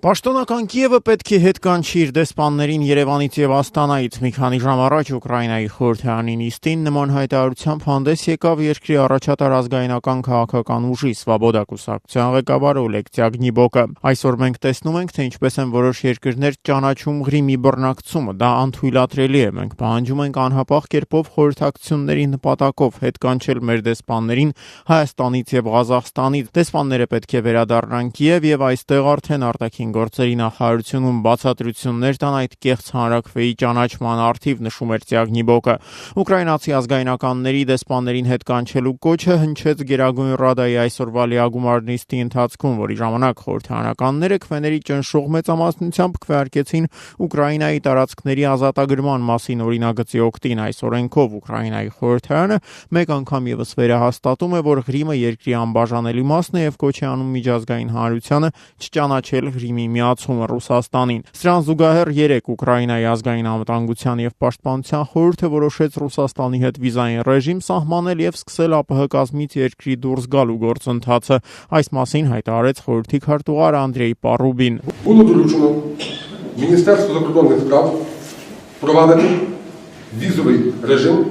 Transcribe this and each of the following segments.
Պաշտոնական Կիևը պետք է հետ կանչի իր դեսպաններին Երևանից եւ Աստանայից։ Մի քանի ժամ առաջ Ուկրաինայի խորհրդարանի նիստին նման հայտարարությամբ հանդես եկավ երկրի առաջատար ազգայնական քաղաքական ուժի Սվաբոդա կուսակցության ղեկավար Օլեգ Տյագնիբոկը։ Այսօր մենք տեսնում ենք, թե ինչպես են որոշ երկրներ ճանաչում Ղրիմի բռնակցումը։ Դա անթույլատրելի է։ Մենք պահանջում ենք անհապաղ կերպով խորհրդակցությունների նպատակով հետ կանչել մեր դեսպաններին Հայաստանից եւ Ղազախստանից։ Դեսպանները պետք է վերադառնան Կիև եւ այստեղ արդեն արտաքին գործերի նախարարությունում բացատրություններ տան այդ կեղծ հանրաքվեի ճանաչման առթիվ, նշում էր Տյագնիբոկը։ Ուկրաինացի ազգայնականների դեսպաններին հետ կանչելու կոչը հնչեց Գերագույն Ռադայի այսօրվա լիագումար նիստի ընթացքում, որի ժամանակ խորհրդարանականները քվեների ճնշող մեծամասնությամբ քվեարկեցին Ուկրաինայի տարածքների ազատագրման մասին օրինագծի օգտին։ Այս օրենքով Ուկրաինայի խորհրդարանը մեկ անգամ եւս վերահաստատում է, որ Ղրիմը երկրի անբաժանելի մասն է եւ կոչ է անում միջազգային հանրությանը չճանաչել Ղրիմի միացումը Ռուսաստանին։ Սրան զուգահեռ երեկ Ուկրաինայի ազգային անվտանգության եւ պաշտպանության խորհուրդը որոշեց Ռուսաստանի հետ վիզային ռեժիմ սահմանել եւ սկսել ԱՊՀ կազմից երկրի դուրս գալու գործընթացը։ Այս մասին հայտարարեց խորհրդի քարտուղար Անդրեյ Պարուբին։ Було доручено Міністерству закордонних справ впровадити візовий режим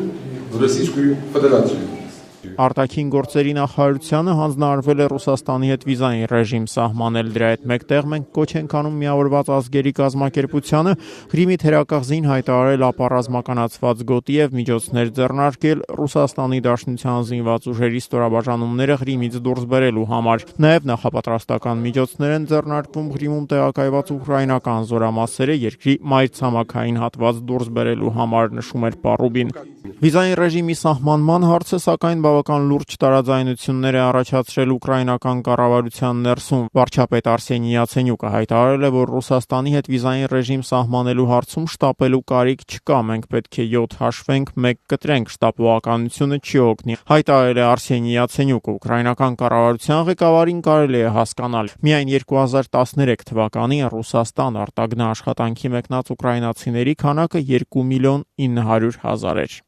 з Російською Федерацією. Արտաքին գործերի նախարարությանը հանձնարարվել է Ռուսաստանի հետ վիզային ռեժիմ սահմանել։ Դրա հետ մեկտեղ մենք կոչ ենք անում Միավորված ազգերի կազմակերպությանը Ղրիմի թերակղզին հայտարարել ապառազմականացված գոտի եւ միջոցներ ձեռնարկել Ռուսաստանի Դաշնության զինված ուժերի ստորաբաժանումները Ղրիմից դուրս բերելու համար։ Նաեւ նախապատրաստական միջոցներ են ձեռնարկվում Ղրիմում տեղակայված ուկրաինական զորամասերը երկրի մայրցամաքային հատված դուրս բերելու համար, նշում էր Պարուբին։ Վիզային ռեժիմի սահմանման հարցը սակայն բավական լուրջ տարաձայնություններ է առաջացրել ուկրաինական կառավարության ներսում։ Վարչապետ Արսենի Յացենյուկը հայտարարել է, որ Ռուսաստանի հետ վիզային ռեժիմ սահմանելու հարցում շտապելու կարիք չկա, մենք պետք է 7 հաշվենք, 1 կտրենք, շտապողականությունը չի օգնի, հայտարարել է Արսենի Յացենյուկը։ Ուկրաինական կառավարության ղեկավարին կարելի է հասկանալ։ Միայն 2013 թվականին Ռուսաստան արտագնա աշխատանքի մեկնած ուկրաինացիների քանակը 2,9 միլիոն էր։